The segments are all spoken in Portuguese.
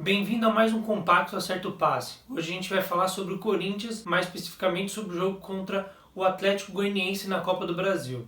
Bem-vindo a mais um Compacto Acerta o Passe. Hoje a gente vai falar sobre o Corinthians, mais especificamente sobre o jogo contra o Atlético Goianiense na Copa do Brasil.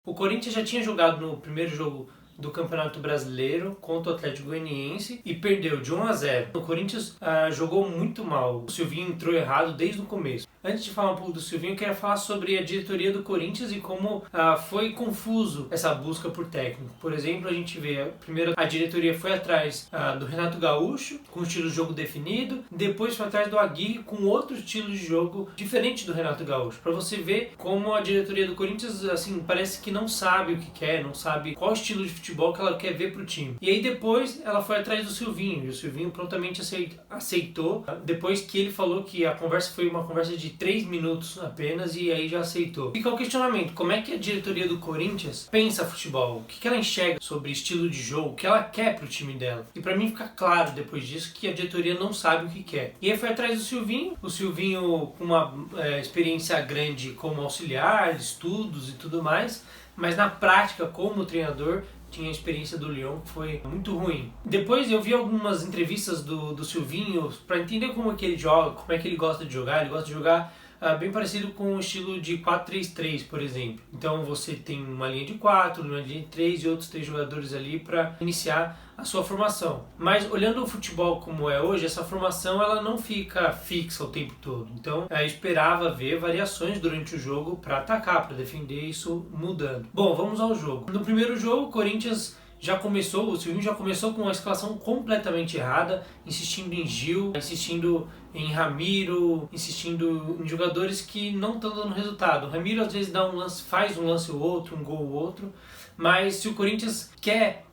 O Corinthians já tinha jogado no primeiro jogo do Campeonato Brasileiro contra o Atlético Goianiense e perdeu de 1-0. O Corinthians jogou muito mal. O Silvinho entrou errado desde o começo. Antes de falar um pouco do Silvinho, eu queria falar sobre a diretoria do Corinthians e como foi confuso essa busca por técnico. Por exemplo, a gente vê, primeiro a diretoria foi atrás do Renato Gaúcho, com estilo de jogo definido, depois foi atrás do Aguirre, com outro estilo de jogo diferente do Renato Gaúcho. Para você ver como a diretoria do Corinthians, assim, parece que não sabe o que quer, não sabe qual estilo de futebol que ela quer ver pro time. E aí depois ela foi atrás do Silvinho, e o Silvinho prontamente aceitou, depois que ele falou que a conversa foi uma conversa de 3 minutos apenas, e aí já aceitou. Fica o questionamento, como é que a diretoria do Corinthians pensa futebol? O que ela enxerga sobre estilo de jogo? O que ela quer pro time dela? E pra mim fica claro depois disso que a diretoria não sabe o que quer. E aí foi atrás do Silvinho, o Silvinho com uma experiência grande como auxiliar, estudos e tudo mais, mas na prática como treinador tinha a experiência do Lyon, que foi muito ruim. Depois eu vi algumas entrevistas do Silvinho para entender como é que ele joga, como é que ele gosta de jogar. Ele gosta de jogar bem parecido com o estilo de 4-3-3, por exemplo. Então você tem uma linha de 4, uma linha de 3 e outros 3 jogadores ali para iniciar a sua formação. Mas olhando o futebol como é hoje, essa formação ela não fica fixa o tempo todo. Então eu esperava ver variações durante o jogo para atacar, para defender, isso mudando. Bom, vamos ao jogo. No primeiro jogo, o Corinthians o Silvinho já começou com uma escalação completamente errada, insistindo em Gil, insistindo em Ramiro, insistindo em jogadores que não estão dando resultado. O Ramiro às vezes faz um lance ou outro, um gol ou outro, mas se o Corinthians quer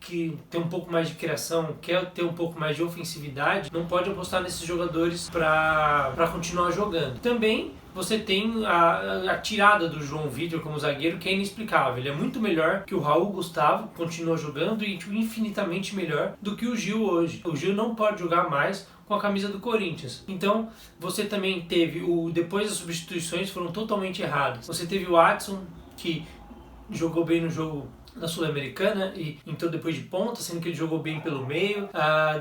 ter um pouco mais de criação, quer ter um pouco mais de ofensividade, não pode apostar nesses jogadores para continuar jogando. Também você tem a tirada do João Vitor como zagueiro, que é inexplicável. Ele é muito melhor que o Raul Gustavo, continua jogando, e infinitamente melhor do que o Gil hoje. O Gil não pode jogar mais com a camisa do Corinthians. Então, você também teve, depois as substituições foram totalmente erradas. Você teve o Adson, que jogou bem no jogo da Sul-Americana e entrou depois de ponta, sendo que ele jogou bem pelo meio.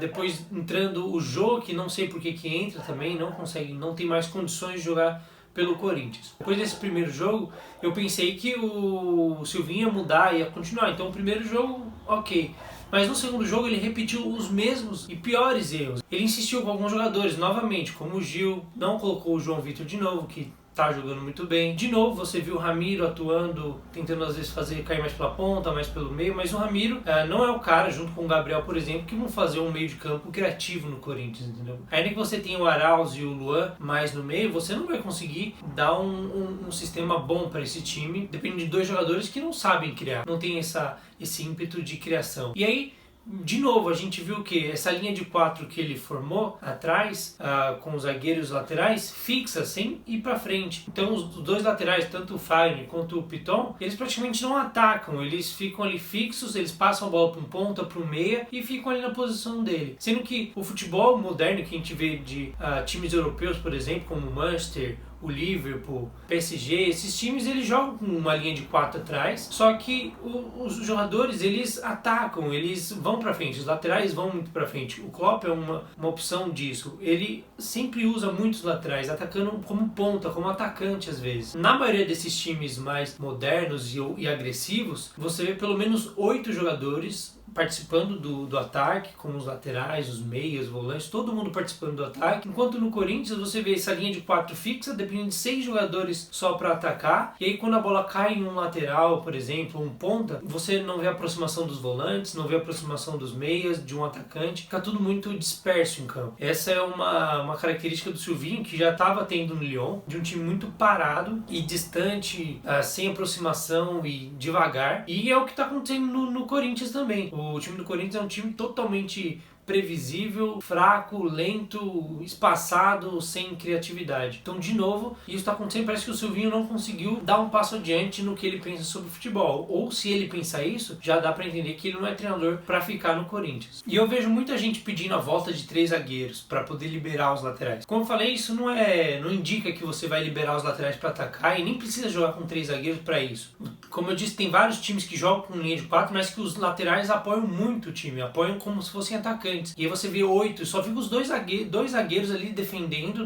Depois entrando o Jô, que não sei por que entra também, não tem mais condições de jogar pelo Corinthians. Depois desse primeiro jogo, eu pensei que o Silvinho ia mudar, ia continuar. Então o primeiro jogo, ok. Mas no segundo jogo ele repetiu os mesmos e piores erros. Ele insistiu com alguns jogadores novamente, como o Gil, não colocou o João Vitor de novo, que tá jogando muito bem. De novo, você viu o Ramiro atuando, tentando às vezes fazer cair mais pela ponta, mais pelo meio, mas o Ramiro não é o cara, junto com o Gabriel, por exemplo, que vão fazer um meio de campo criativo no Corinthians, entendeu? Ainda que você tenha o Arauz e o Luan mais no meio, você não vai conseguir dar um sistema bom para esse time, depende de dois jogadores que não sabem criar, não tem esse ímpeto de criação. E aí, de novo, a gente viu que essa linha de 4 que ele formou atrás, com os zagueiros e os laterais, fixa, sem ir pra frente. Então os dois laterais, tanto o Fagner quanto o Piton, eles praticamente não atacam, eles ficam ali fixos, eles passam a bola para um ponta, para um meia e ficam ali na posição dele. Sendo que o futebol moderno que a gente vê de times europeus, por exemplo, como o Manchester, o Liverpool, PSG, esses times eles jogam com uma linha de 4 atrás, só que os jogadores eles atacam, eles vão pra frente, os laterais vão muito pra frente. O Klopp é uma opção disso, ele sempre usa muitos laterais, atacando como ponta, como atacante às vezes. Na maioria desses times mais modernos e agressivos, você vê pelo menos 8 jogadores participando do ataque, como os laterais, os meias, os volantes, todo mundo participando do ataque, enquanto no Corinthians você vê essa linha de 4 fixa, dependendo de 6 jogadores só para atacar, e aí quando a bola cai em um lateral, por exemplo, um ponta, você não vê a aproximação dos volantes, não vê a aproximação dos meias, de um atacante, fica tudo muito disperso em campo. Essa é uma característica do Silvinho, que já estava tendo no Lyon, de um time muito parado e distante, sem aproximação e devagar, e é o que está acontecendo no Corinthians também. O time do Corinthians é um time totalmente previsível, fraco, lento, espaçado, sem criatividade. Então, de novo, isso está acontecendo, parece que o Silvinho não conseguiu dar um passo adiante no que ele pensa sobre futebol. Ou se ele pensa isso, já dá para entender que ele não é treinador para ficar no Corinthians. E eu vejo muita gente pedindo a volta de 3 zagueiros para poder liberar os laterais. Como eu falei, isso não indica que você vai liberar os laterais para atacar e nem precisa jogar com 3 zagueiros para isso. Como eu disse, tem vários times que jogam com linha de 4, mas que os laterais apoiam muito o time, apoiam como se fossem atacantes. E aí você vê 8, só fica os dois zagueiros ali defendendo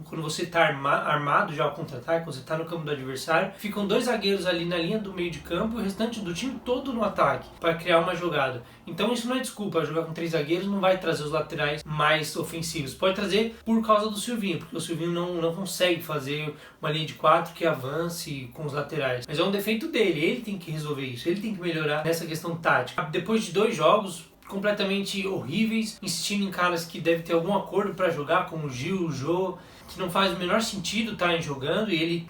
quando você está armado já ao contra-ataque, quando você está no campo do adversário. Ficam 2 zagueiros ali na linha do meio de campo e o restante do time todo no ataque para criar uma jogada. Então isso não é desculpa, jogar com 3 zagueiros não vai trazer os laterais mais ofensivos. Pode trazer por causa do Silvinho, porque o Silvinho não consegue fazer uma linha de 4 que avance com os laterais. Mas é um defeito dele, ele tem que resolver isso, ele tem que melhorar nessa questão tática. Depois de 2 jogos completamente horríveis, insistindo em caras que devem ter algum acordo para jogar, como o Gil, o Jô, que não faz o menor sentido estarem jogando, e ele,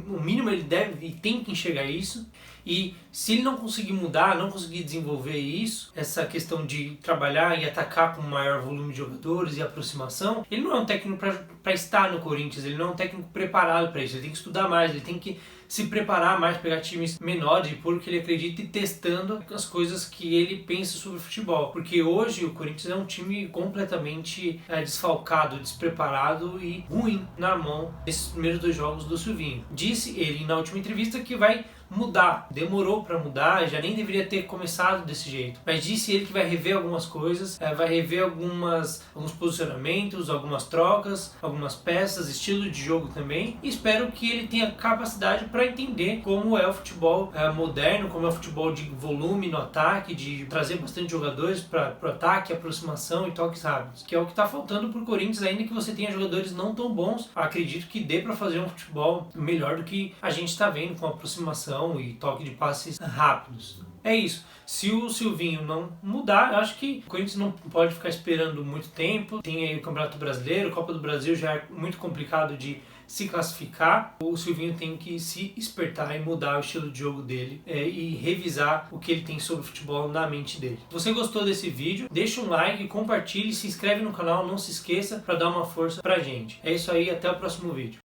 o mínimo ele deve e tem que enxergar isso. E se ele não conseguir mudar, não conseguir desenvolver isso, essa questão de trabalhar e atacar com maior volume de jogadores e aproximação, ele não é um técnico para estar no Corinthians, ele não é um técnico preparado para isso, ele tem que estudar mais, ele tem que se preparar mais, pegar times menores e pôr o que ele acredita e testando as coisas que ele pensa sobre futebol. Porque hoje o Corinthians é um time completamente desfalcado, despreparado e ruim na mão nesses primeiros 2 jogos do Silvinho. Disse ele na última entrevista que vai mudar, demorou para mudar, já nem deveria ter começado desse jeito, mas disse ele que vai rever algumas coisas, vai rever alguns posicionamentos, algumas trocas, algumas peças, estilo de jogo também, e espero que ele tenha capacidade para entender como é o futebol moderno, como é o futebol de volume no ataque, de trazer bastante jogadores para o ataque, aproximação e toques rápidos, que é o que está faltando para o Corinthians, ainda que você tenha jogadores não tão bons. Acredito que dê para fazer um futebol melhor do que a gente está vendo, com aproximação e toque de passes rápidos. É isso. Se o Silvinho não mudar, eu acho que o Corinthians não pode ficar esperando muito tempo. Tem aí o Campeonato Brasileiro, a Copa do Brasil já é muito complicado de se classificar. O Silvinho tem que se espertar e mudar o estilo de jogo dele e revisar o que ele tem sobre o futebol na mente dele. Se você gostou desse vídeo, deixa um like, compartilhe, se inscreve no canal, não se esqueça para dar uma força pra gente. É isso aí, até o próximo vídeo.